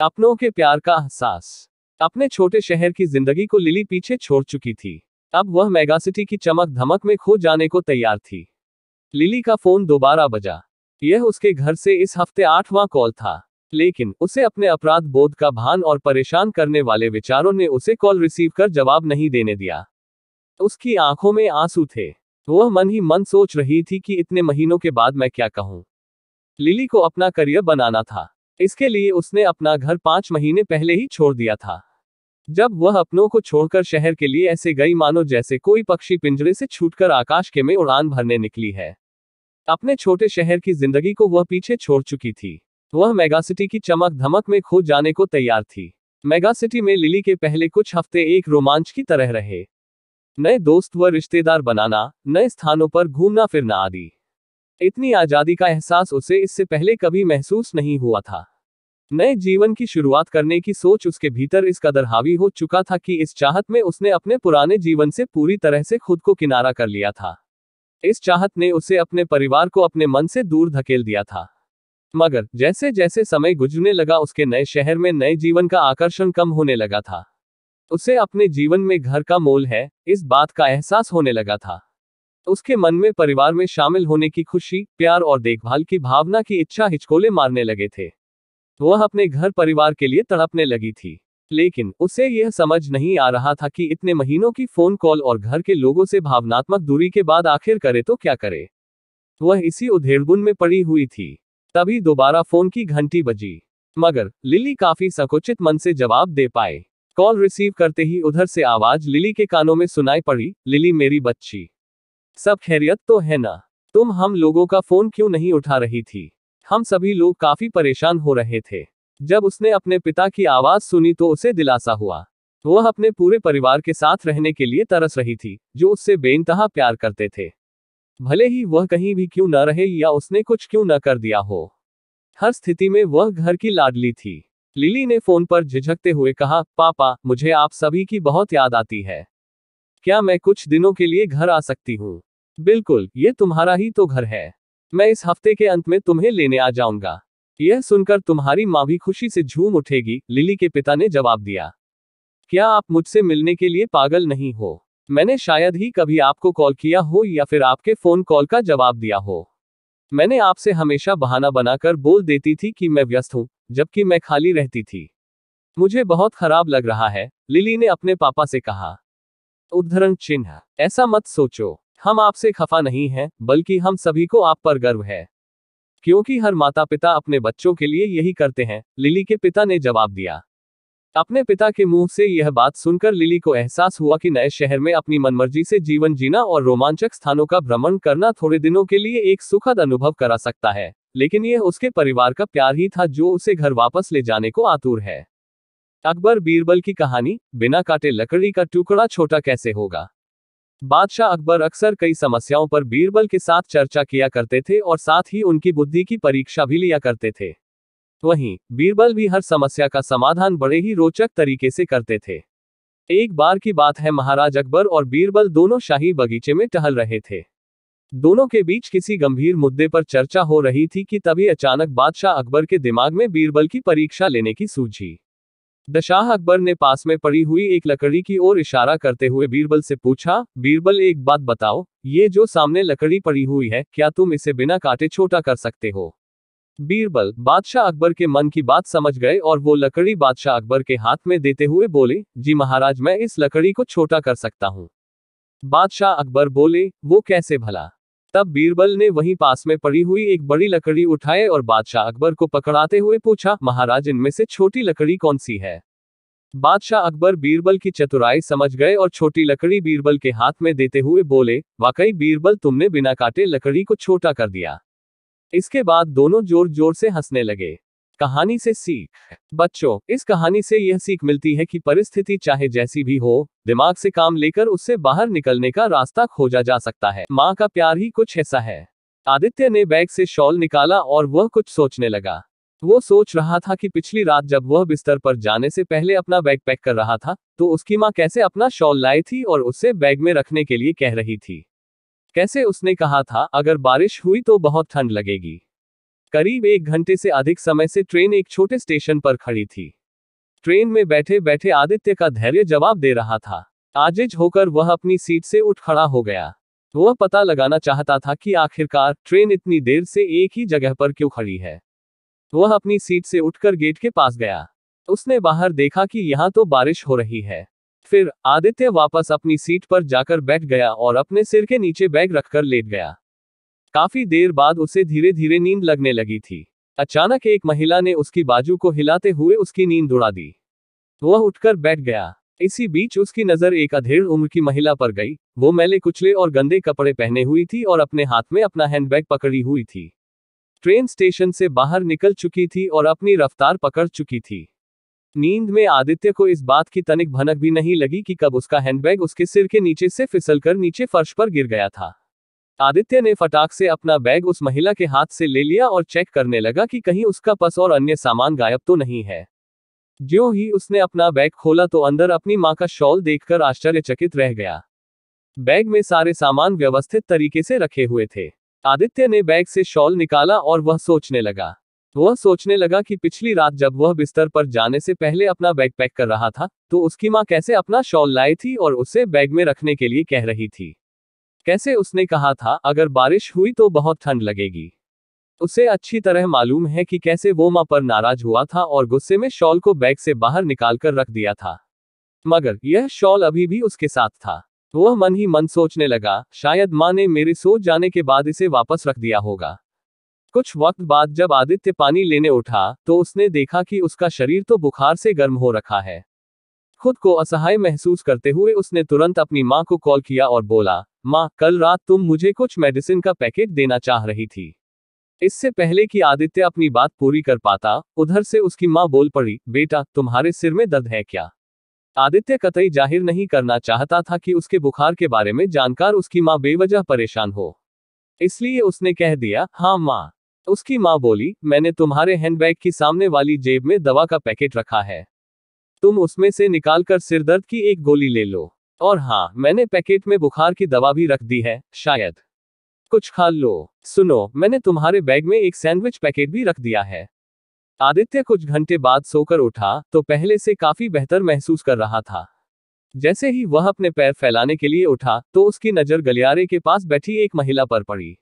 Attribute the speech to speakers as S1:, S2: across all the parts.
S1: अपनों के प्यार का एहसास। अपने छोटे शहर की जिंदगी को लिली पीछे छोड़ चुकी थी। अब वह मेगासिटी की चमक धमक में खो जाने को तैयार थी। लिली का फोन दोबारा बजा। यह उसके घर से इस हफ्ते 8वां कॉल था, लेकिन उसे अपने अपराध बोध का भान और परेशान करने वाले विचारों ने उसे कॉल रिसीव कर जवाब नहीं देने दिया। उसकी आंखों में आंसू थे। वह मन ही मन सोच रही थी कि इतने महीनों के बाद मैं क्या कहूं। लिली को अपना करियर बनाना था। इसके लिए उसने अपना घर 5 महीने पहले ही छोड़ दिया था। जब वह अपनों को छोड़कर शहर के लिए ऐसे गई मानो जैसे कोई पक्षी पिंजरे से छूटकर आकाश के में उड़ान भरने निकली है। अपने छोटे शहर की जिंदगी को वह पीछे छोड़ चुकी थी। वह मेगासिटी की चमक धमक में खो जाने को तैयार थी। मेगासिटी में लिली के पहले कुछ हफ्ते एक रोमांच की तरह रहे। नए दोस्त व रिश्तेदार बनाना, नए स्थानों पर घूमना फिरना आदि। इतनी आजादी का एहसास उसे इससे पहले कभी महसूस नहीं हुआ था। नए जीवन की शुरुआत करने की सोच उसके भीतर इस कदर हावी हो चुका था कि इस चाहत में उसने अपने पुराने जीवन से पूरी तरह से खुद को किनारा कर लिया था। इस चाहत ने उसे अपने परिवार को अपने मन से दूर धकेल दिया था। मगर जैसे जैसे समय गुजरने लगा उसके नए शहर में नए जीवन का आकर्षण कम होने लगा था। उसे अपने जीवन में घर का मोल है, इस बात का एहसास होने लगा था। उसके मन में परिवार में शामिल होने की खुशी, प्यार और देखभाल की भावना की इच्छा हिचकोले मारने लगे थे। वह अपने घर परिवार के लिए तड़पने लगी थी, लेकिन उसे यह समझ नहीं आ रहा था कि इतने महीनों की फोन कॉल और घर के लोगों से भावनात्मक दूरी के बाद आखिर करे तो क्या करे। वह इसी उधेड़बुन में पड़ी हुई थी। तभी दोबारा फोन की घंटी बजी, मगर लिली काफी संकुचित मन से जवाब दे पाए। कॉल रिसीव करते ही उधर से आवाज लिली के कानों में सुनाई पड़ी, लिली मेरी बच्ची, सब खैरियत तो है ना? तुम हम लोगों का फोन क्यों नहीं उठा रही थी? हम सभी लोग काफी परेशान हो रहे थे। जब उसने अपने पिता की आवाज सुनी तो उसे दिलासा हुआ। वह अपने पूरे परिवार के साथ रहने के लिए तरस रही थी, जो उससे बेइंतहा प्यार करते थे। भले ही वह कहीं भी क्यों न रहे या उसने कुछ क्यों न कर दिया हो, हर स्थिति में वह घर की लाडली थी। लिली ने फोन पर झिझकते हुए कहा, पापा, मुझे आप सभी की बहुत याद आती है। क्या मैं कुछ दिनों के लिए घर आ सकती हूँ? बिल्कुल, ये तुम्हारा ही तो घर है। मैं इस हफ्ते के अंत में तुम्हें लेने आ जाऊंगा। यह सुनकर तुम्हारी माँ भी खुशी से झूम उठेगी, लिली के पिता ने जवाब दिया। क्या आप मुझसे मिलने के लिए पागल नहीं हो? मैंने शायद ही कभी आपको कॉल किया हो या फिर आपके फोन कॉल का जवाब दिया हो। मैंने आपसे हमेशा बहाना बनाकर बोल देती थी कि मैं व्यस्त हूँ, जबकि मैं खाली रहती थी। मुझे बहुत खराब लग रहा है, लिली ने अपने पापा से कहा। उद्धरण चिन्ह, ऐसा मत सोचो, हम आपसे खफा नहीं हैं, बल्कि हम सभी को आप पर गर्व है, क्योंकि हर माता पिता अपने बच्चों के लिए यही करते हैं, लिली के पिता ने जवाब दिया। अपने पिता के मुंह से यह बात सुनकर लिली को एहसास हुआ कि नए शहर में अपनी मनमर्जी से जीवन जीना और रोमांचक स्थानों का भ्रमण करना थोड़े दिनों के लिए एक सुखद अनुभव करा सकता है, लेकिन यह उसके परिवार का प्यार ही था जो उसे घर वापस ले जाने को आतुर है। अकबर बीरबल की कहानी, बिना काटे लकड़ी का टुकड़ा छोटा कैसे होगा। बादशाह अकबर अक्सर कई समस्याओं पर बीरबल के साथ चर्चा किया करते थे और साथ ही उनकी बुद्धि की परीक्षा भी लिया करते थे। वहीं बीरबल भी हर समस्या का समाधान बड़े ही रोचक तरीके से करते थे। एक बार की बात है, महाराज अकबर और बीरबल दोनों शाही बगीचे में टहल रहे थे। दोनों के बीच किसी गंभीर मुद्दे पर चर्चा हो रही थी कि तभी अचानक बादशाह अकबर के दिमाग में बीरबल की परीक्षा लेने की सूझी। शाह अकबर ने पास में पड़ी हुई एक लकड़ी की ओर इशारा करते हुए बीरबल से पूछा, बीरबल एक बात बताओ, ये जो सामने लकड़ी पड़ी हुई है, क्या तुम इसे बिना काटे छोटा कर सकते हो? बीरबल बादशाह अकबर के मन की बात समझ गए और वो लकड़ी बादशाह अकबर के हाथ में देते हुए बोले, जी महाराज, मैं इस लकड़ी को छोटा कर सकता हूँ। बादशाह अकबर बोले, वो कैसे भला? तब बीरबल ने वहीं पास में पड़ी हुई एक बड़ी लकड़ी उठाए और बादशाह अकबर को पकड़ाते हुए पूछा, महाराज, इनमें से छोटी लकड़ी कौन सी है? बादशाह अकबर बीरबल की चतुराई समझ गए और छोटी लकड़ी बीरबल के हाथ में देते हुए बोले, वाकई बीरबल, तुमने बिना काटे लकड़ी को छोटा कर दिया। इसके बाद दोनों जोर जोर से हंसने लगे। कहानी से सीख। बच्चों, इस कहानी से यह सीख मिलती है कि परिस्थिति चाहे जैसी भी हो, दिमाग से काम लेकर उससे बाहर निकलने का रास्ता खोजा जा सकता है। माँ का प्यार ही कुछ ऐसा है। आदित्य ने बैग से शॉल निकाला और वह कुछ सोचने लगा। वो सोच रहा था कि पिछली रात जब वह बिस्तर पर जाने से पहले अपना बैग पैक कर रहा था, तो उसकी माँ कैसे अपना शॉल लाई थी और उसे बैग में रखने के लिए कह रही थी। कैसे उसने कहा था, अगर बारिश हुई तो बहुत ठंड लगेगी। करीब 1 घंटे से अधिक समय से ट्रेन एक छोटे स्टेशन पर खड़ी थी। ट्रेन में बैठे बैठे आदित्य का धैर्य जवाब दे रहा था। आजिज होकर वह अपनी सीट से उठ खड़ा हो गया। वह पता लगाना चाहता था कि आखिरकार ट्रेन इतनी देर से एक ही जगह पर क्यों खड़ी है। वह अपनी सीट से उठकर गेट के पास गया। उसने बाहर देखा कि यहाँ तो बारिश हो रही है। फिर आदित्य वापस अपनी सीट पर जाकर बैठ गया और अपने सिर के नीचे बैग रखकर लेट गया। काफी देर बाद उसे धीरे धीरे नींद लगने लगी थी। अचानक एक महिला ने उसकी बाजू को हिलाते हुए उसकी नींद उड़ा दी। वह उठकर बैठ गया। इसी बीच उसकी नजर एक अधेड़ उम्र की महिला पर गई। वो मैले कुचले और गंदे कपड़े पहने हुई थी और अपने हाथ में अपना हैंडबैग पकड़ी हुई थी। ट्रेन स्टेशन से बाहर निकल चुकी थी और अपनी रफ्तार पकड़ चुकी थी। नींद में आदित्य को इस बात की तनिक भनक भी नहीं लगी कि कब उसका हैंडबैग उसके सिर के नीचे से फिसलकर नीचे फर्श पर गिर गया था। आदित्य ने फटाक से अपना बैग उस महिला के हाथ से ले लिया और चेक करने लगा कि कहीं उसका पर्स और अन्य सामान गायब तो नहीं है। ज्यों ही उसने अपना बैग खोला तो अंदर अपनी मां का शॉल देखकर आश्चर्यचकित रह गया। बैग में सारे सामान व्यवस्थित तरीके से रखे हुए थे। आदित्य ने बैग से शॉल निकाला और वह सोचने लगा कि पिछली रात जब वह बिस्तर पर जाने से पहले अपना बैग पैक कर रहा था तो उसकी मां कैसे अपना शॉल लाई थी और उसे बैग में रखने के लिए कह रही थी। कैसे उसने कहा था अगर बारिश हुई तो बहुत ठंड लगेगी। उसे अच्छी तरह मालूम है कि कैसे वो मां पर नाराज हुआ था और गुस्से में शॉल को बैग से बाहर निकालकर रख दिया था। मगर यह शॉल अभी भी उसके साथ था। वह मन ही मन सोचने लगा, शायद मां ने मेरे सो जाने के बाद इसे वापस रख दिया होगा। कुछ वक्त बाद जब आदित्य पानी लेने उठा तो उसने देखा कि उसका शरीर तो बुखार से गर्म हो रखा है। खुद को असहाय महसूस करते हुए उसने तुरंत अपनी मां को कॉल किया और बोला, मां, कल रात तुम मुझे कुछ मेडिसिन का पैकेट देना चाह रही थी। इससे पहले कि आदित्य अपनी बात पूरी कर पाता, उधर से उसकी मां बोल पड़ी, बेटा, तुम्हारे सिर में दर्द है क्या? आदित्य कतई जाहिर नहीं करना चाहता था कि उसके बुखार के बारे में जानकर उसकी मां बेवजह परेशान हो। इसलिए उसने कह दिया, हाँ मां। उसकी मां बोली, मैंने तुम्हारे हैंडबैग की सामने वाली जेब में दवा का पैकेट रखा है। तुम उसमें से निकालकर सिरदर्द की एक गोली ले लो। और हाँ, मैंने पैकेट में बुखार की दवा भी रख दी है, शायद कुछ खा लो। सुनो, मैंने तुम्हारे बैग में एक सैंडविच पैकेट भी रख दिया है। आदित्य कुछ घंटे बाद सोकर उठा तो पहले से काफी बेहतर महसूस कर रहा था। जैसे ही वह अपने पैर फैलाने के लिए उठा तो उसकी नजर गलियारे के पास बैठी एक महिला पर पड़ी।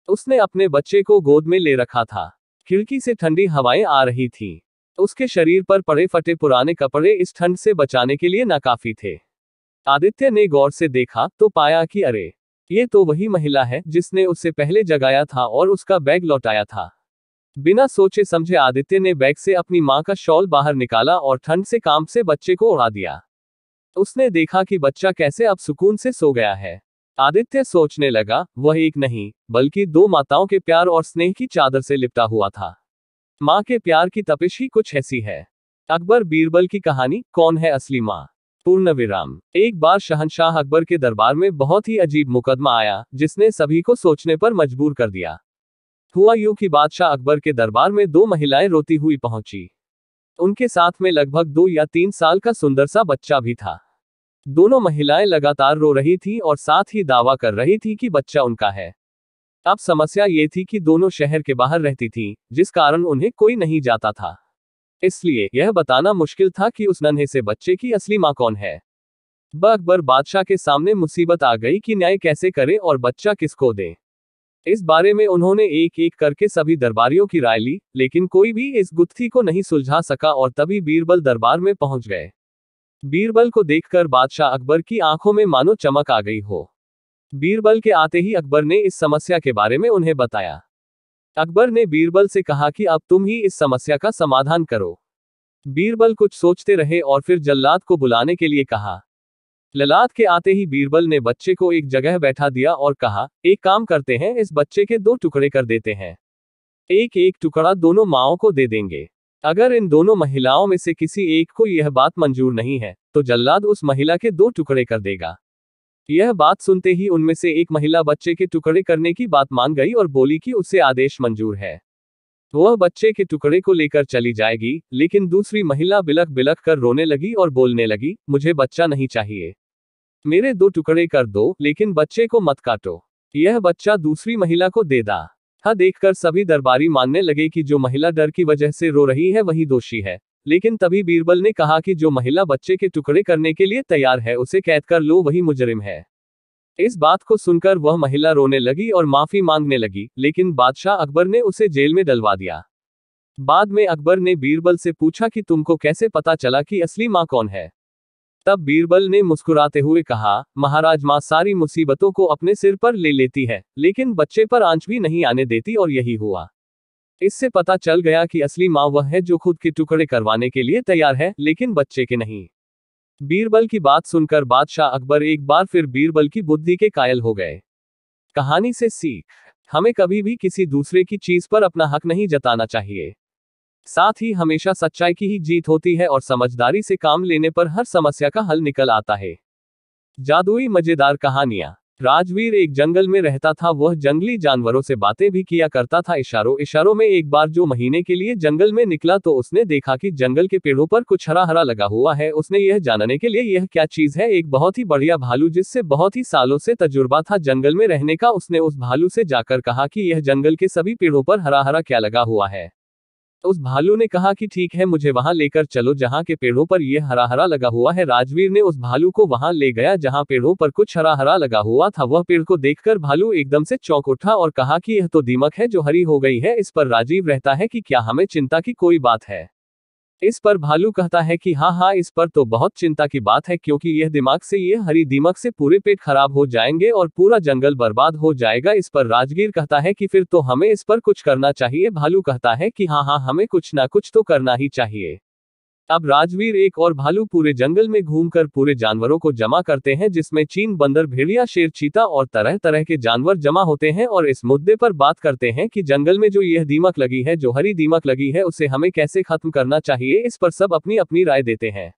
S1: उसने अपने बच्चे को गोद में ले रखा था। खिड़की से ठंडी हवाएं आ रही थीं। उसके शरीर पर पड़े फटे पुराने कपड़े इस ठंड से बचाने के लिए नाकाफी थे। आदित्य ने गौर से देखा तो पाया कि अरे, ये तो वही महिला है जिसने उससे पहले जगाया था और उसका बैग लौटाया था। बिना सोचे समझे आदित्य ने बैग से अपनी मां का शॉल बाहर निकाला और ठंड से काम से बच्चे को उड़ा दिया। उसने देखा कि बच्चा कैसे अब सुकून से सो गया है। आदित्य सोचने लगा, वह एक नहीं बल्कि दो माताओं के प्यार और स्नेह की चादर से लिपटा हुआ था। मां के प्यार की तपिश ही कुछ ऐसी है। अकबर बीरबल की कहानी, कौन है असली मां? पूर्ण विराम। एक बार शहंशाह अकबर के दरबार में बहुत ही अजीब मुकदमा आया जिसने सभी को सोचने पर मजबूर कर दिया। हुआ यूं कि बादशाह अकबर के दरबार में दो महिलाएं रोती हुई पहुंची। उनके साथ में लगभग 2 या 3 साल का सुंदर सा बच्चा भी था। दोनों महिलाएं लगातार रो रही थीं और साथ ही दावा कर रही थीं कि बच्चा उनका है। अब समस्या ये थी कि दोनों शहर के बाहर रहती थीं, जिस कारण उन्हें कोई नहीं जाता था। इसलिए यह बताना मुश्किल था कि उस नन्हे से बच्चे की असली मां कौन है। अकबर बादशाह के सामने मुसीबत आ गई कि न्याय कैसे करें और बच्चा किसको दें। इस बारे में उन्होंने एक एक करके सभी दरबारियों की राय ली, लेकिन कोई भी इस गुत्थी को नहीं सुलझा सका और तभी बीरबल दरबार में पहुंच गए। बीरबल को देखकर बादशाह अकबर की आंखों में मानो चमक आ गई हो। बीरबल के आते ही अकबर ने इस समस्या के बारे में उन्हें बताया। अकबर ने बीरबल से कहा कि अब तुम ही इस समस्या का समाधान करो। बीरबल कुछ सोचते रहे और फिर जल्लाद को बुलाने के लिए कहा। ललाट के आते ही बीरबल ने बच्चे को एक जगह बैठा दिया और कहा, एक काम करते हैं, इस बच्चे के 2 टुकड़े कर देते हैं। एक एक टुकड़ा दोनों माओं को दे देंगे। अगर इन दोनों महिलाओं में से किसी एक को यह बात मंजूर नहीं है तो जल्लाद उस महिला के 2 टुकड़े कर देगा। यह बात सुनते ही उनमें से एक महिला बच्चे के टुकड़े करने की बात मान गई और बोली कि उसे आदेश मंजूर है। वह बच्चे के टुकड़े को लेकर चली जाएगी, लेकिन दूसरी महिला बिलख बिलख कर रोने लगी और बोलने लगी, मुझे बच्चा नहीं चाहिए, मेरे 2 टुकड़े कर दो, लेकिन बच्चे को मत काटो। यह बच्चा दूसरी महिला को दे दा। देखकर सभी दरबारी मानने लगे कि जो महिला डर की वजह से रो रही है वही दोषी है। लेकिन तभी बीरबल ने कहा कि जो महिला बच्चे के टुकड़े करने के लिए तैयार है उसे कैद कर लो, वही मुजरिम है। इस बात को सुनकर वह महिला रोने लगी और माफी मांगने लगी, लेकिन बादशाह अकबर ने उसे जेल में डलवा दिया। बाद में अकबर ने बीरबल से पूछा कि तुमको कैसे पता चला कि असली माँ कौन है। तब बीरबल ने मुस्कुराते हुए कहा, महाराज, माँ सारी मुसीबतों को अपने सिर पर ले लेती है, लेकिन बच्चे पर आंच भी नहीं आने देती, और यही हुआ। इससे पता चल गया कि असली माँ वह है जो खुद के टुकड़े करवाने के लिए तैयार है, लेकिन बच्चे के नहीं। बीरबल की बात सुनकर बादशाह अकबर एक बार फिर बीरबल की बुद्धि के कायल हो गए। कहानी से सीख, हमें कभी भी किसी दूसरे की चीज पर अपना हक नहीं जताना चाहिए। साथ ही हमेशा सच्चाई की ही जीत होती है और समझदारी से काम लेने पर हर समस्या का हल निकल आता है। जादुई मजेदार कहानियां। राजवीर एक जंगल में रहता था। वह जंगली जानवरों से बातें भी किया करता था। इशारों इशारों में एक बार जो महीने के लिए जंगल में निकला तो उसने देखा कि जंगल के पेड़ों पर कुछ हरा हरा लगा हुआ है। उसने यह जानने के लिए यह क्या चीज है, एक बहुत ही बढ़िया भालू जिससे बहुत ही सालों से तजुर्बा था जंगल में रहने का, उसने उस भालू से जाकर कहा कि यह जंगल के सभी पेड़ों पर हरा हरा क्या लगा हुआ है। उस भालू ने कहा कि ठीक है, मुझे वहां लेकर चलो जहां के पेड़ों पर यह हरा हरा लगा हुआ है। राजवीर ने उस भालू को वहां ले गया जहां पेड़ों पर कुछ हरा हरा लगा हुआ था। वह पेड़ को देखकर भालू एकदम से चौंक उठा और कहा कि यह तो दीमक है जो हरी हो गई है। इस पर राजीव रहता है कि क्या हमें चिंता की कोई बात है। इस पर भालू कहता है कि हाँ, इस पर तो बहुत चिंता की बात है, क्योंकि यह दिमाग से, यह हरी दीमक से पूरे पेट खराब हो जाएंगे और पूरा जंगल बर्बाद हो जाएगा। इस पर राजगीर कहता है कि फिर तो हमें इस पर कुछ करना चाहिए। भालू कहता है कि हाँ, हमें कुछ ना कुछ तो करना ही चाहिए। अब राजवीर एक और भालू पूरे जंगल में घूमकर पूरे जानवरों को जमा करते हैं, जिसमें चीन, बंदर, भेड़िया, शेर, चीता और तरह तरह के जानवर जमा होते हैं और इस मुद्दे पर बात करते हैं कि जंगल में जो यह दीमक लगी है, जो हरी दीमक लगी है, उसे हमें कैसे खत्म करना चाहिए। इस पर सब अपनी अपनी राय देते हैं,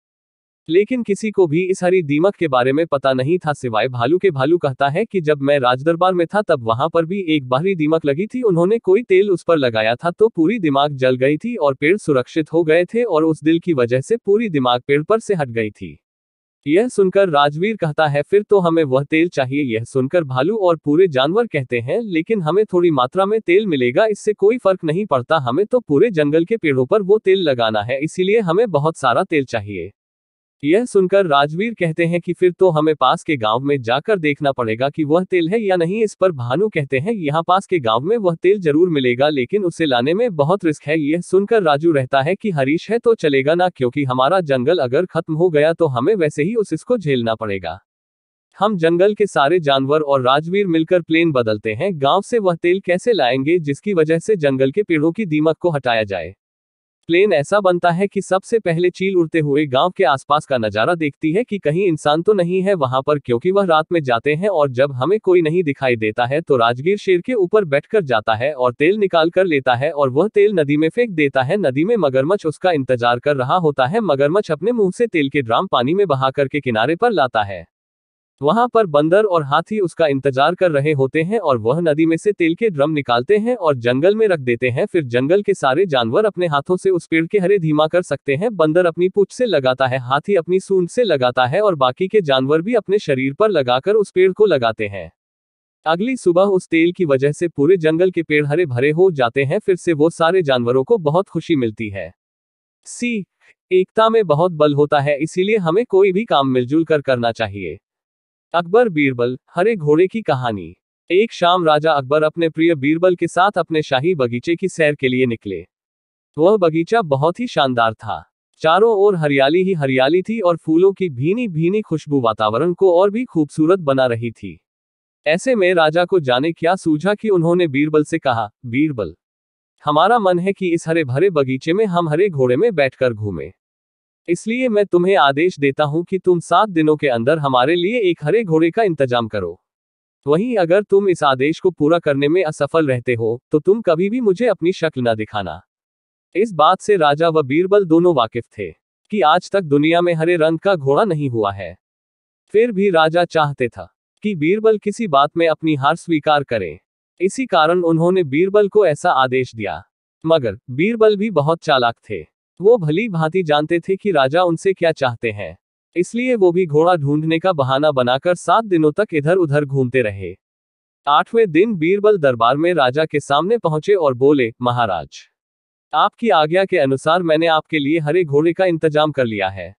S1: लेकिन किसी को भी इस हरी दीमक के बारे में पता नहीं था सिवाय भालू के। भालू कहता है कि जब मैं राजदरबार में था तब वहां पर भी एक बाहरी दीमक लगी थी। उन्होंने कोई तेल उस पर लगाया था तो पूरी दिमाग जल गई थी और पेड़ सुरक्षित हो गए थे, और उस दिल की वजह से पूरी दिमाग पेड़ पर से हट गई थी। यह सुनकर राजवीर कहता है फिर तो हमें वह तेल चाहिए। यह सुनकर भालू और पूरे जानवर कहते हैं लेकिन हमें थोड़ी मात्रा में तेल मिलेगा, इससे कोई फर्क नहीं पड़ता, हमें तो पूरे जंगल के पेड़ों पर वो तेल लगाना है, इसीलिए हमें बहुत सारा तेल चाहिए। यह सुनकर राजवीर कहते हैं कि फिर तो हमें पास के गांव में जाकर देखना पड़ेगा कि वह तेल है या नहीं। इस पर भानु कहते हैं यहाँ पास के गांव में वह तेल जरूर मिलेगा, लेकिन उसे लाने में बहुत रिस्क है। यह सुनकर राजू रहता है कि हरीश है तो चलेगा ना, क्योंकि हमारा जंगल अगर खत्म हो गया तो हमें वैसे ही इसको झेलना पड़ेगा। हम जंगल के सारे जानवर और राजवीर मिलकर प्लेन बदलते हैं। गांव से वह तेल कैसे लाएंगे जिसकी वजह से जंगल के पेड़ों की दीमक को हटाया जाए। प्लेन ऐसा बनता है कि सबसे पहले चील उड़ते हुए गांव के आसपास का नजारा देखती है कि कहीं इंसान तो नहीं है वहां पर, क्योंकि वह रात में जाते हैं और जब हमें कोई नहीं दिखाई देता है तो राजगीर शेर के ऊपर बैठकर जाता है और तेल निकाल कर लेता है और वह तेल नदी में फेंक देता है। नदी में मगरमच्छ उसका इंतजार कर रहा होता है। मगरमच्छ अपने मुंह से तेल के ड्राम पानी में बहा करके किनारे पर लाता है। वहां पर बंदर और हाथी उसका इंतजार कर रहे होते हैं और वह नदी में से तेल के ड्रम निकालते हैं और जंगल में रख देते हैं। फिर जंगल के सारे जानवर अपने हाथों से उस पेड़ के हरे धीमा कर सकते हैं। बंदर अपनी पूंछ से लगाता है, हाथी अपनी सूंड से लगाता है और बाकी के जानवर भी अपने शरीर पर लगाकर उस पेड़ को लगाते हैं। अगली सुबह उस तेल की वजह से पूरे जंगल के पेड़ हरे भरे हो जाते हैं। फिर से वो सारे जानवरों को बहुत खुशी मिलती है। सीख, एकता में बहुत बल होता है, इसीलिए हमें कोई भी काम मिलजुल कर करना चाहिए। अकबर बीरबल, हरे घोड़े की कहानी। एक शाम राजा अकबर अपने प्रिय बीरबल के साथ अपने शाही बगीचे की सैर के लिए निकले। वह बगीचा बहुत ही शानदार था। चारों ओर हरियाली ही हरियाली थी और फूलों की भीनी भीनी खुशबू वातावरण को और भी खूबसूरत बना रही थी। ऐसे में राजा को जाने क्या सूझा कि उन्होंने बीरबल से कहा, बीरबल, हमारा मन है कि इस हरे भरे बगीचे में हम हरे घोड़े में बैठकर घूमें। इसलिए मैं तुम्हें आदेश देता हूं कि तुम 7 दिनों के अंदर हमारे लिए एक हरे घोड़े का इंतजाम करो। वहीं अगर तुम इस आदेश को पूरा करने में असफल रहते हो तो तुम कभी भी मुझे अपनी शक्ल न दिखाना। इस बात से राजा व बीरबल दोनों वाकिफ थे कि आज तक दुनिया में हरे रंग का घोड़ा नहीं हुआ है। फिर भी राजा चाहते था कि बीरबल किसी बात में अपनी हार स्वीकार करे। इसी कारण उन्होंने बीरबल को ऐसा आदेश दिया। मगर बीरबल भी बहुत चालाक थे। वो भली भांति जानते थे कि राजा उनसे क्या चाहते हैं, इसलिए वो भी घोड़ा ढूंढने का बहाना बनाकर 7 दिनों तक इधर उधर घूमते रहे। 8वें दिन बीरबल दरबार में राजा के सामने पहुंचे और बोले, महाराज, आपकी आज्ञा के अनुसार मैंने आपके लिए हरे घोड़े का इंतजाम कर लिया है,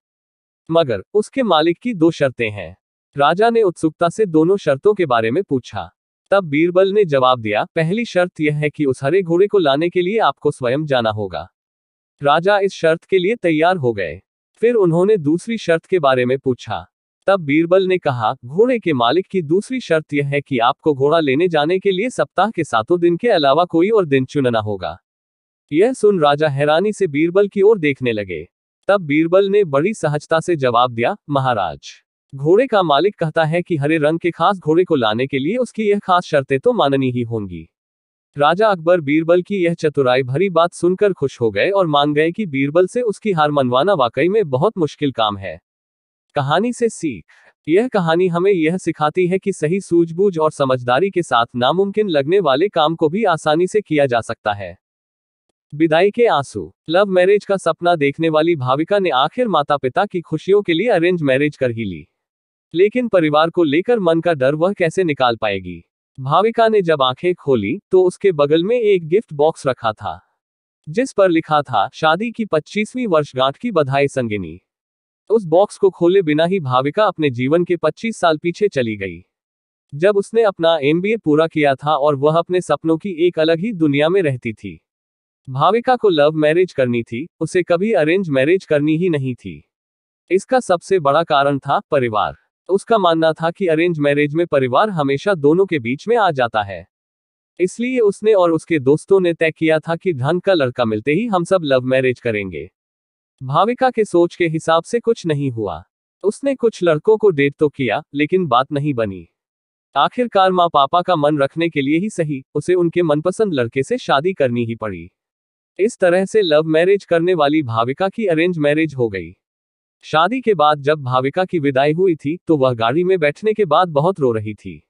S1: मगर उसके मालिक की 2 शर्तें हैं। राजा ने उत्सुकता से दोनों शर्तों के बारे में पूछा। तब बीरबल ने जवाब दिया, पहली शर्त यह है कि उस हरे घोड़े को लाने के लिए आपको स्वयं जाना होगा। राजा इस शर्त के लिए तैयार हो गए। फिर उन्होंने दूसरी शर्त के बारे में पूछा। तब बीरबल ने कहा, घोड़े के मालिक की दूसरी शर्त यह है कि आपको घोड़ा लेने जाने के लिए सप्ताह के 7 दिन के अलावा कोई और दिन चुनना होगा। यह सुन राजा हैरानी से बीरबल की ओर देखने लगे। तब बीरबल ने बड़ी सहजता से जवाब दिया, महाराज, घोड़े का मालिक कहता है कि हरे रंग के खास घोड़े को लाने के लिए उसकी यह खास शर्तें तो माननी ही होंगी। राजा अकबर बीरबल की यह चतुराई भरी बात सुनकर खुश हो गए और मान गए कि बीरबल से उसकी हार मनवाना वाकई में बहुत मुश्किल काम है। कहानी से सीख। यह कहानी हमें यह सिखाती है कि सही सूझबूझ और समझदारी के साथ नामुमकिन लगने वाले काम को भी आसानी से किया जा सकता है। विदाई के आंसू। लव मैरिज का सपना देखने वाली भाविका ने आखिर माता पिता की खुशियों के लिए अरेंज मैरिज कर ही ली, लेकिन परिवार को लेकर मन का डर वह कैसे निकाल पाएगी। भाविका ने जब आंखें खोली तो उसके बगल में एक गिफ्ट बॉक्स रखा था, जिस पर लिखा था, शादी की 25वीं वर्षगांठ की बधाई संगिनी। उस बॉक्स को खोले बिना ही भाविका अपने जीवन के 25 साल पीछे चली गई, जब उसने अपना MBA पूरा किया था और वह अपने सपनों की एक अलग ही दुनिया में रहती थी। भाविका को लव मैरिज करनी थी, उसे कभी अरेंज मैरिज करनी ही नहीं थी। इसका सबसे बड़ा कारण था परिवार। उसका मानना था कि अरेंज मैरिज में परिवार हमेशा दोनों के बीच में आ जाता है। इसलिए उसने और उसके दोस्तों ने तय किया था कि ढंग का लड़का मिलते ही हम सब लव मैरिज करेंगे। भाविका के सोच के हिसाब से कुछ नहीं हुआ। उसने कुछ लड़कों को डेट तो किया, लेकिन बात नहीं बनी। आखिरकार माँ पापा का मन रखने के लिए ही सही, उसे उनके मनपसंद लड़के से शादी करनी ही पड़ी। इस तरह से लव मैरिज करने वाली भाविका की अरेंज मैरिज हो गई। शादी के बाद जब भाविका की विदाई हुई थी तो वह गाड़ी में बैठने के बाद बहुत रो रही थी।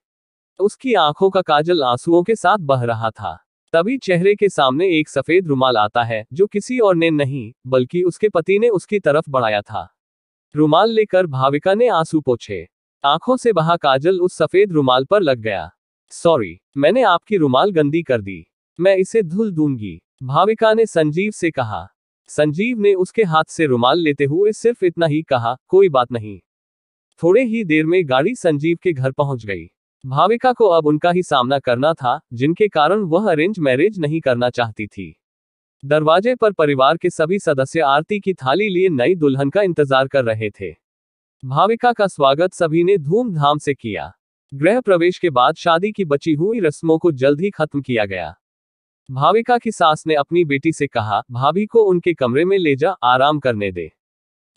S1: उसकी आंखों का काजल आंसुओं के साथ बह रहा था। तभी चेहरे के सामने एक सफेद रुमाल आता है, जो किसी और ने नहीं बल्कि उसके पति ने उसकी तरफ बढ़ाया था। रुमाल लेकर भाविका ने आंसू पोंछे। आंखों से बहा काजल उस सफेद रुमाल पर लग गया। सॉरी, मैंने आपकी रुमाल गंदी कर दी, मैं इसे धुल दूंगी, भाविका ने संजीव से कहा। संजीव ने उसके हाथ से रुमाल लेते हुए सिर्फ इतना ही कहा, कोई बात नहीं। थोड़े ही देर में गाड़ी संजीव के घर पहुंच गई। भाविका को अब उनका ही सामना करना था, जिनके कारण वह अरेंज मैरिज नहीं करना चाहती थी। दरवाजे पर परिवार के सभी सदस्य आरती की थाली लिए नई दुल्हन का इंतजार कर रहे थे। भाविका का स्वागत सभी ने धूमधाम से किया। गृह प्रवेश के बाद शादी की बची हुई रस्मों को जल्द ही खत्म किया गया। भाविका की सास ने अपनी बेटी से कहा, भाभी को उनके कमरे में ले जा, आराम करने दे,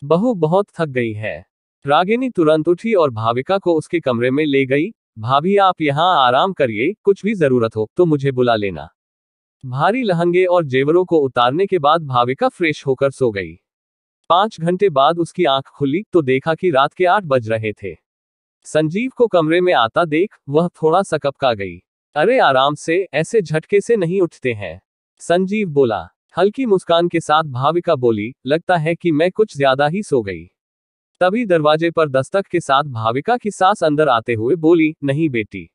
S1: बहू बहुत थक गई है। रागिनी तुरंत उठी और भाविका को उसके कमरे में ले गई। भाभी आप यहाँ आराम करिए, कुछ भी जरूरत हो तो मुझे बुला लेना। भारी लहंगे और जेवरों को उतारने के बाद भाविका फ्रेश होकर सो गई। 5 घंटे बाद उसकी आंख खुली तो देखा कि रात के 8 बज रहे थे। संजीव को कमरे में आता देख वह थोड़ा सकपका गई। अरे आराम से, ऐसे झटके से नहीं उठते हैं, संजीव बोला। हल्की मुस्कान के साथ भाविका बोली, लगता है कि मैं कुछ ज्यादा ही सो गई। तभी दरवाजे पर दस्तक के साथ भाविका की सास अंदर आते हुए बोली, नहीं बेटी,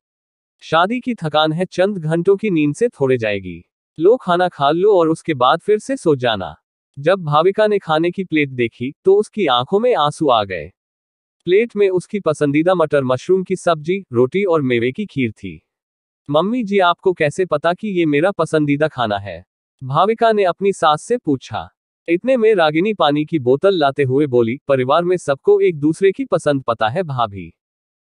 S1: शादी की थकान है, चंद घंटों की नींद से थोड़े जाएगी, लो खाना खा लो और उसके बाद फिर से सो जाना। जब भाविका ने खाने की प्लेट देखी तो उसकी आंखों में आंसू आ गए। प्लेट में उसकी पसंदीदा मटर मशरूम की सब्जी, रोटी और मेवे की खीर थी। मम्मी जी आपको कैसे पता कि ये मेरा पसंदीदा खाना है, भाविका ने अपनी सास से पूछा। इतने में रागिनी पानी की बोतल लाते हुए बोली, परिवार में सबको एक दूसरे की पसंद पता है भाभी,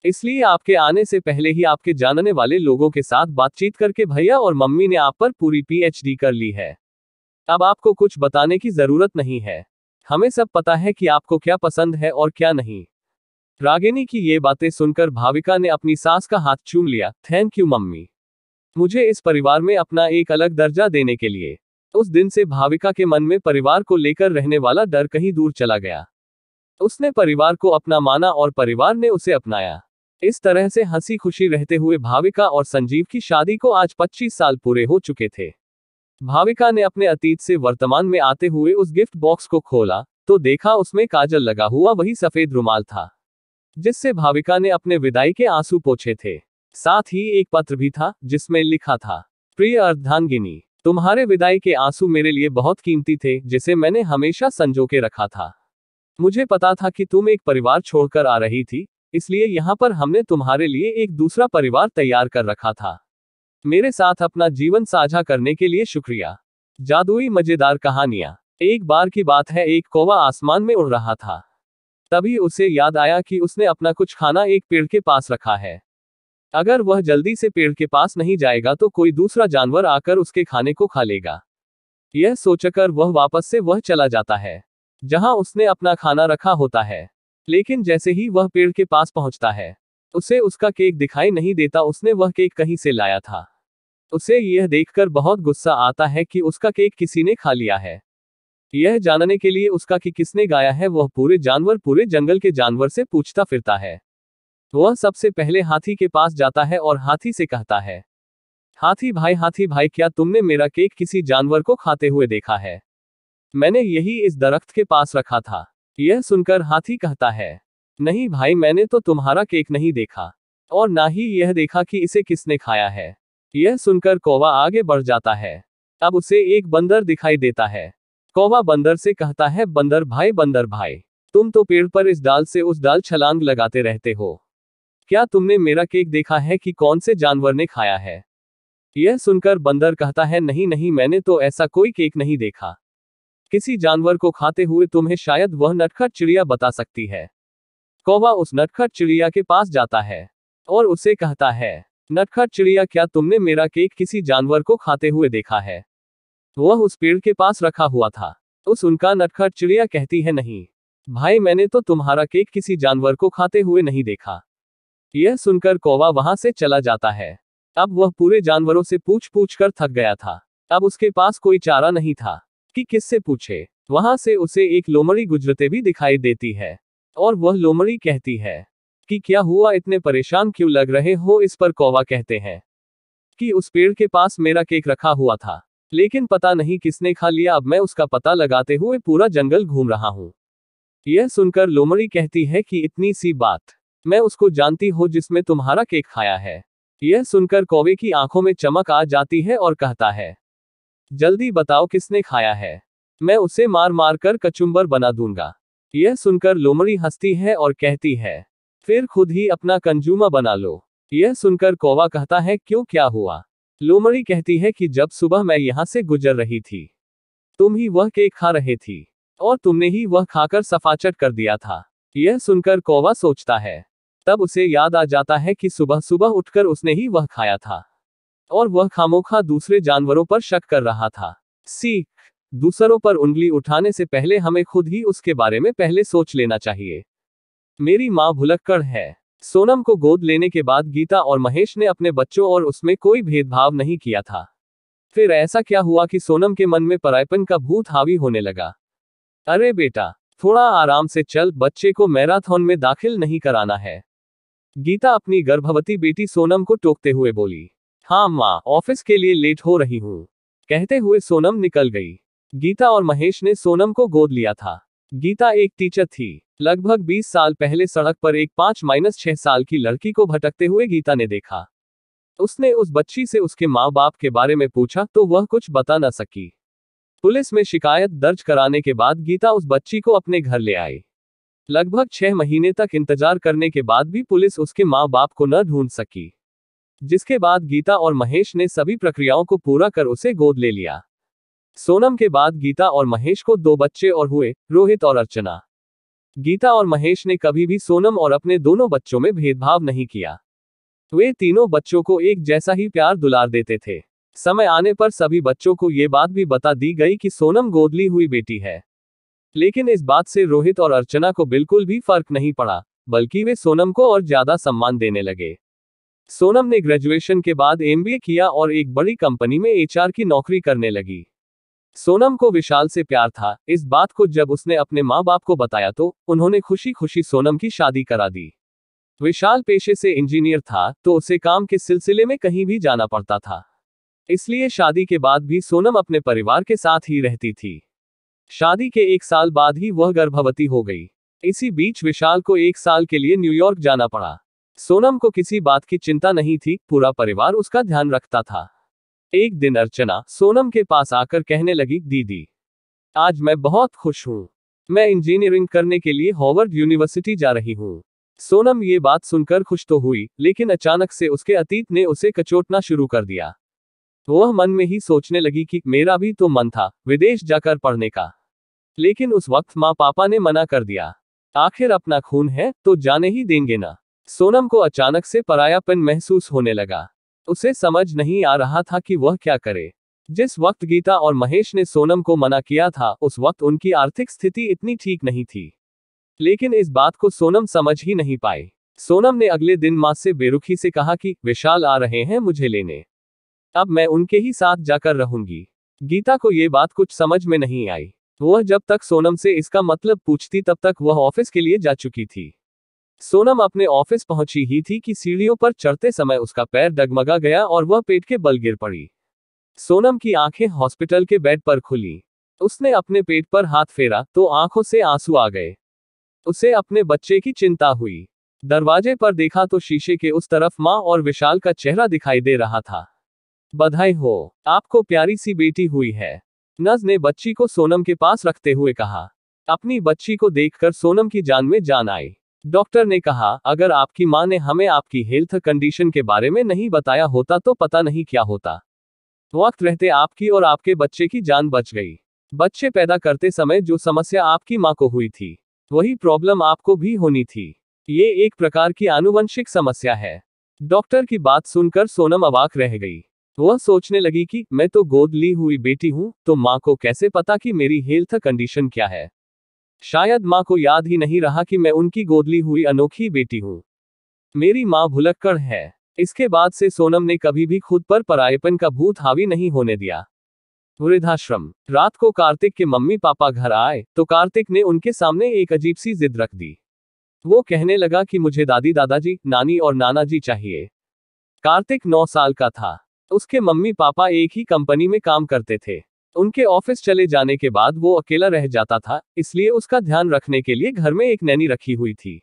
S1: इसलिए आपके आने से पहले ही आपके जानने वाले लोगों के साथ बातचीत करके भैया और मम्मी ने आप पर पूरी PhD कर ली है। अब आपको कुछ बताने की जरूरत नहीं है, हमें सब पता है कि आपको क्या पसंद है और क्या नहीं। रागिनी की ये बातें सुनकर भाविका ने अपनी सास का हाथ चूम लिया। थैंक यू मम्मी, मुझे इस परिवार में अपना एक अलग दर्जा देने के लिए। उस दिन से भाविका के मन में परिवार को लेकर रहने वाला डर कहीं दूर चला गया। उसने परिवार को अपना माना और परिवार ने उसे अपनाया। इस तरह से हंसी खुशी रहते हुए भाविका और संजीव की शादी को आज 25 साल पूरे हो चुके थे। भाविका ने अपने अतीत से वर्तमान में आते हुए उस गिफ्ट बॉक्स को खोला तो देखा उसमें काजल लगा हुआ वही सफेद रुमाल था, जिससे भाविका ने अपने विदाई के आंसू पोंछे थे। साथ ही एक पत्र भी था जिसमें लिखा था, प्रिय अर्धांगिनी, तुम्हारे विदाई के आंसू मेरे लिए बहुत कीमती थे, जिसे मैंने हमेशा संजो के रखा था। मुझे पता था कि तुम एक परिवार छोड़कर आ रही थी, इसलिए यहाँ पर हमने तुम्हारे लिए एक दूसरा परिवार तैयार कर रखा था। मेरे साथ अपना जीवन साझा करने के लिए शुक्रिया। जादुई मजेदार कहानियां। एक बार की बात है, एक कौवा आसमान में उड़ रहा था। तभी उसे याद आया कि उसने अपना कुछ खाना एक पेड़ के पास रखा है। अगर वह जल्दी से पेड़ के पास नहीं जाएगा तो कोई दूसरा जानवर आकर उसके खाने को खा लेगा। यह सोचकर वह वापस से वह चला जाता है जहां उसने अपना खाना रखा होता है। लेकिन जैसे ही वह पेड़ के पास पहुंचता है, उसे उसका केक दिखाई नहीं देता। उसने वह केक कहीं से लाया था। उसे यह देखकर बहुत गुस्सा आता है कि उसका केक किसी ने खा लिया है। यह जानने के लिए उसका कि किसने गाया है, वह पूरे जंगल के जानवर से पूछता फिरता है। वह सबसे पहले हाथी के पास जाता है और हाथी से कहता है, हाथी भाई, क्या तुमने मेरा केक किसी जानवर को खाते हुए देखा है? मैंने यही इस दरख्त के पास रखा था। यह सुनकर हाथी कहता है, नहीं भाई, मैंने तो तुम्हारा केक नहीं देखा, और ना ही यह देखा कि इसे किसने खाया है। यह सुनकर कौवा आगे बढ़ जाता है। अब उसे एक बंदर दिखाई देता है। कौवा बंदर से कहता है, बंदर भाई, तुम तो पेड़ पर इस डाल से उस डाल छलांग लगाते रहते हो। क्या तुमने मेरा केक देखा है कि कौन से जानवर ने खाया है? यह सुनकर बंदर कहता है, नहीं, मैंने तो ऐसा कोई केक नहीं देखा। किसी जानवर को खाते हुए तुम्हें शायद वह नटखट चिड़िया बता सकती है। कौवा उस नटखट चिड़िया के पास जाता है और उसे कहता है, नटखट चिड़िया, क्या तुमने मेरा केक किसी जानवर को खाते हुए देखा है? वह उस पेड़ के पास रखा हुआ था। उस उनका नटखट चिड़िया कहती है, नहीं भाई, मैंने तो तुम्हारा केक किसी जानवर को खाते हुए नहीं देखा। यह सुनकर कौवा वहां से चला जाता है। अब वह पूरे जानवरों से पूछ कर थक गया था। अब उसके पास कोई चारा नहीं था कि किससे पूछे। वहां से उसे एक लोमड़ी गुजरते भी दिखाई देती है और वह लोमड़ी कहती है कि क्या हुआ, इतने परेशान क्यों लग रहे हो? इस पर कौवा कहते हैं कि उस पेड़ के पास मेरा केक रखा हुआ था, लेकिन पता नहीं किसने खा लिया। अब मैं उसका पता लगाते हुए पूरा जंगल घूम रहा हूं। यह सुनकर लोमड़ी कहती है कि इतनी सी बात, मैं उसको जानती हूं जिसमें तुम्हारा केक खाया है। यह सुनकर कौवे की आंखों में चमक आ जाती है और कहता है, जल्दी बताओ किसने खाया है, मैं उसे मार मार कर कचुम्बर बना दूंगा। यह सुनकर लोमड़ी हंसती है और कहती है, फिर खुद ही अपना कंजूमा बना लो। यह सुनकर कौवा कहता है, क्यों, क्या हुआ? लोमड़ी कहती है कि जब सुबह मैं यहां से गुजर रही थी, तुम ही वह केक खा रहे थी और तुमने ही वह खाकर सफाचट कर दिया था। यह सुनकर कौवा सोचता है। तब उसे याद आ जाता है कि सुबह सुबह उठकर उसने ही वह खाया था और वह खामोखा दूसरे जानवरों पर शक कर रहा था। सीख, दूसरों पर उंगली उठाने से पहले हमें खुद ही उसके बारे में पहले सोच लेना चाहिए। मेरी माँ भुलक्कड़ है। सोनम को गोद लेने के बाद गीता और महेश ने अपने बच्चों और उसमें कोई भेदभाव नहीं किया था। फिर ऐसा क्या हुआ कि सोनम के मन में परायपन का भूत हावी होने लगा? अरे बेटा, थोड़ा आराम से चल, बच्चे को मैराथन में दाखिल नहीं कराना है। गीता अपनी गर्भवती बेटी सोनम को टोकते हुए बोली। हाँ माँ, ऑफिस के लिए लेट हो रही हूँ, कहते हुए सोनम निकल गई। गीता और महेश ने सोनम को गोद लिया था। गीता एक टीचर थी। लगभग 20 साल पहले सड़क पर एक 5-6 साल की लड़की को भटकते हुए गीता ने देखा। उसने उस बच्ची से उसके माँ बाप के बारे में पूछा तो वह कुछ बता न सकी। पुलिस में शिकायत दर्ज कराने के बाद गीता उस बच्ची को अपने घर ले आई। लगभग 6 महीने तक इंतजार करने के बाद भी पुलिस उसके माँ बाप को न ढूंढ सकी, जिसके बाद गीता और महेश ने सभी प्रक्रियाओं को पूरा कर उसे गोद ले लिया। सोनम के बाद गीता और महेश को 2 बच्चे और हुए, रोहित और अर्चना। गीता और महेश ने कभी भी सोनम और अपने दोनों बच्चों में भेदभाव नहीं किया। वे तीनों बच्चों को एक जैसा ही प्यार दुलार देते थे। समय आने पर सभी बच्चों को ये बात भी बता दी गई कि सोनम गोदली हुई बेटी है। लेकिन इस बात से रोहित और अर्चना को बिल्कुल भी फर्क नहीं पड़ा, बल्कि वे सोनम को और ज्यादा सम्मान देने लगे। सोनम ने ग्रेजुएशन के बाद MBA किया और एक बड़ी कंपनी में HR की नौकरी करने लगी। सोनम को विशाल से प्यार था। इस बात को जब उसने अपने माँ बाप को बताया तो उन्होंने खुशी खुशी सोनम की शादी करा दी। विशाल पेशे से इंजीनियर था तो उसे काम के सिलसिले में कहीं भी जाना पड़ता था, इसलिए शादी के बाद भी सोनम अपने परिवार के साथ ही रहती थी। शादी के 1 साल बाद ही वह गर्भवती हो गई। इसी बीच विशाल को 1 साल के लिए न्यूयॉर्क जाना पड़ा। सोनम को किसी बात की चिंता नहीं थी, पूरा परिवार उसका ध्यान रखता था। एक दिन अर्चना सोनम के पास आकर कहने लगी, दीदी आज मैं बहुत खुश हूँ। मैं इंजीनियरिंग करने के लिए हार्वर्ड यूनिवर्सिटी जा रही हूँ। सोनम ये बात सुनकर खुश तो हुई, लेकिन अचानक से उसके अतीत ने उसे कचोटना शुरू कर दिया। वह मन में ही सोचने लगी कि मेरा भी तो मन था विदेश जाकर पढ़ने का, लेकिन उस वक्त माँ पापा ने मना कर दिया। आखिर अपना खून है तो जाने ही देंगे ना। सोनम को अचानक से परायापन महसूस होने लगा। उसे समझ नहीं आ रहा था कि वह क्या करे। जिस वक्त गीता और महेश ने सोनम को मना किया था, उस वक्त उनकी आर्थिक स्थिति इतनी ठीक नहीं थी, लेकिन इस बात को सोनम समझ ही नहीं पाई। सोनम ने अगले दिन माँ से बेरुखी से कहा कि विशाल आ रहे हैं मुझे लेने, अब मैं उनके ही साथ जाकर रहूंगी। गीता को ये बात कुछ समझ में नहीं आई। वह जब तक सोनम से इसका मतलब पूछती तब तक वह ऑफिस के लिए जा चुकी थी। सोनम अपने ऑफिस पहुंची ही थी कि सीढ़ियों पर चढ़ते समय उसका पैर डगमगा गया और वह पेट के बल गिर पड़ी। सोनम की आंखें हॉस्पिटल के बेड पर खुली। उसने अपने पेट पर हाथ फेरा तो आंखों से आंसू आ गए। उसे अपने बच्चे की चिंता हुई। दरवाजे पर देखा तो शीशे के उस तरफ माँ और विशाल का चेहरा दिखाई दे रहा था। बधाई हो, आपको प्यारी सी बेटी हुई है, नज ने बच्ची को सोनम के पास रखते हुए कहा। अपनी बच्ची को देखकर सोनम की जान में जान आई। डॉक्टर ने कहा, अगर आपकी माँ ने हमें आपकी हेल्थ कंडीशन के बारे में नहीं बताया होता तो पता नहीं क्या होता। वक्त रहते आपकी और आपके बच्चे की जान बच गई। बच्चे पैदा करते समय जो समस्या आपकी माँ को हुई थी, वही प्रॉब्लम आपको भी होनी थी। ये एक प्रकार की आनुवंशिक समस्या है। डॉक्टर की बात सुनकर सोनम अवाक रह गई। वह सोचने लगी कि मैं तो गोद ली हुई बेटी हूं, तो माँ को कैसे पता कि मेरी हेल्थ कंडीशन क्या है। शायद माँ को याद ही नहीं रहा कि मैं उनकी गोद ली हुई अनोखी बेटी हूं। मेरी माँ भुलक्कड़ है। इसके बाद से सोनम ने कभी भी खुद पर परायेपन का भूत हावी नहीं होने दिया। वृद्धाश्रम। रात को कार्तिक के मम्मी पापा घर आए तो कार्तिक ने उनके सामने एक अजीब सी जिद रख दी। वो कहने लगा कि मुझे दादी दादाजी, नानी और नाना जी चाहिए। कार्तिक 9 साल का था। उसके मम्मी पापा एक ही कंपनी में काम करते थे। उनके ऑफिस चले जाने के बाद वो अकेला रह जाता था, इसलिए उसका ध्यान रखने के लिए घर में एक नैनी रखी हुई थी।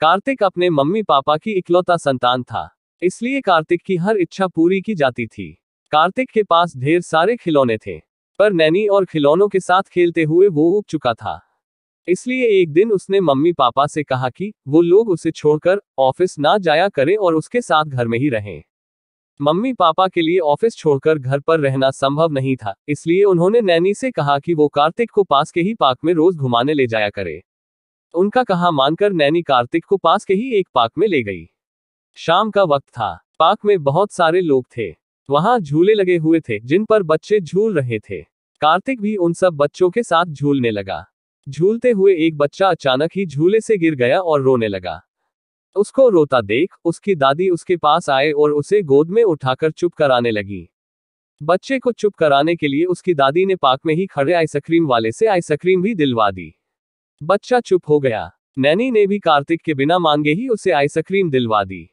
S1: कार्तिक अपने मम्मी पापा की इकलौता संतान था, इसलिए कार्तिक की हर इच्छा पूरी की जाती थी। कार्तिक के पास ढेर सारे खिलौने थे, पर नैनी और खिलौनों के साथ खेलते हुए वो ऊब चुका था। इसलिए एक दिन उसने मम्मी पापा से कहा कि वो लोग उसे छोड़कर ऑफिस ना जाया करें और उसके साथ घर में ही रहें। मम्मी पापा के लिए ऑफिस छोड़कर घर पर रहना संभव नहीं था, इसलिए उन्होंने नैनी से कहा कि वो कार्तिक को पास के ही पार्क में रोज घुमाने ले जाया करे। उनका कहा मानकर नैनी कार्तिक को पास के ही एक पार्क में ले गई। शाम का वक्त था। पार्क में बहुत सारे लोग थे। वहां झूले लगे हुए थे जिन पर बच्चे झूल रहे थे। कार्तिक भी उन सब बच्चों के साथ झूलने लगा। झूलते हुए एक बच्चा अचानक ही झूले से गिर गया और रोने लगा। उसको रोता देख उसकी दादी उसके पास आए और उसे गोद में उठाकर चुप कराने लगी। बच्चे को चुप कराने के लिए उसकी दादी ने पार्क में ही खड़े आइसक्रीम वाले से आइसक्रीम भी दिलवा दी। बच्चा चुप हो गया। नैनी ने भी कार्तिक के बिना मांगे ही उसे आइसक्रीम दिलवा दी।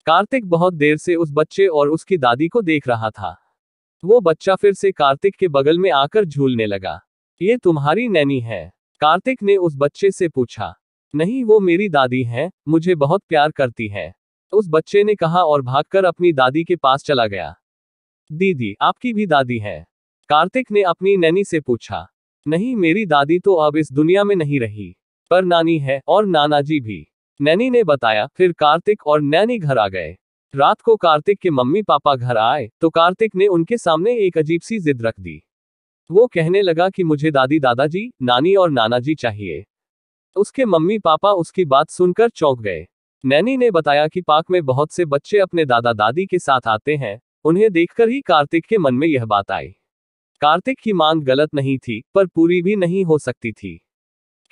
S1: कार्तिक बहुत देर से उस बच्चे और उसकी दादी को देख रहा था। वो बच्चा फिर से कार्तिक के बगल में आकर झूलने लगा। ये तुम्हारी नैनी है? कार्तिक ने उस बच्चे से पूछा। नहीं, वो मेरी दादी है, मुझे बहुत प्यार करती है, उस बच्चे ने कहा और भागकर अपनी दादी के पास चला गया। दीदी, आपकी भी दादी है? कार्तिक ने अपनी नैनी से पूछा। नहीं, मेरी दादी तो अब इस दुनिया में नहीं रही, पर नानी है और नाना जी भी, नैनी ने बताया। फिर कार्तिक और नैनी घर आ गए। रात को कार्तिक के मम्मी पापा घर आए तो कार्तिक ने उनके सामने एक अजीब सी जिद रख दी। वो कहने लगा कि मुझे दादी दादाजी, नानी और नाना जी चाहिए। उसके मम्मी पापा उसकी बात सुनकर चौंक गए। नैनी ने बताया कि पार्क में बहुत से बच्चे अपने दादा दादी के साथ आते हैं। उन्हें देखकर ही कार्तिक के मन में यह बात आई। कार्तिक की मांग गलत नहीं थी, पर पूरी भी नहीं हो सकती थी,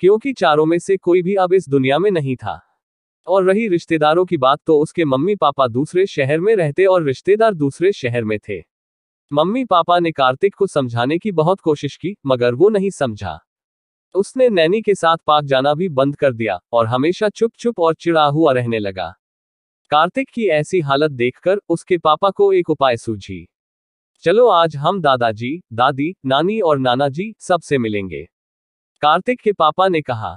S1: क्योंकि चारों में से कोई भी अब इस दुनिया में नहीं था। और रही रिश्तेदारों की बात, तो उसके मम्मी पापा दूसरे शहर में रहते और रिश्तेदार दूसरे शहर में थे। मम्मी पापा ने कार्तिक को समझाने की बहुत कोशिश की, मगर वो नहीं समझा। उसने नैनी के साथ पार्क जाना भी बंद कर दिया और हमेशा चुप चुप और चिढ़ा हुआ रहने लगा। कार्तिक की ऐसी हालत देखकर उसके पापा को एक उपाय सूझी। चलो आज हम दादाजी, दादी, नानी और नाना जी सबसे मिलेंगे, कार्तिक के पापा ने कहा।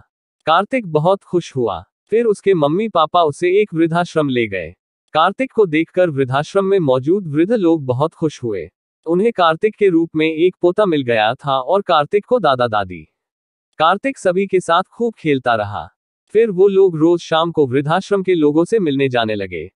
S1: कार्तिक बहुत खुश हुआ। फिर उसके मम्मी पापा उसे एक वृद्धाश्रम ले गए। कार्तिक को देखकर वृद्धाश्रम में मौजूद वृद्ध लोग बहुत खुश हुए। उन्हें कार्तिक के रूप में एक पोता मिल गया था और कार्तिक को दादा दादी। कार्तिक सभी के साथ खूब खेलता रहा। फिर वो लोग रोज शाम को वृद्धाश्रम के लोगों से मिलने जाने लगे।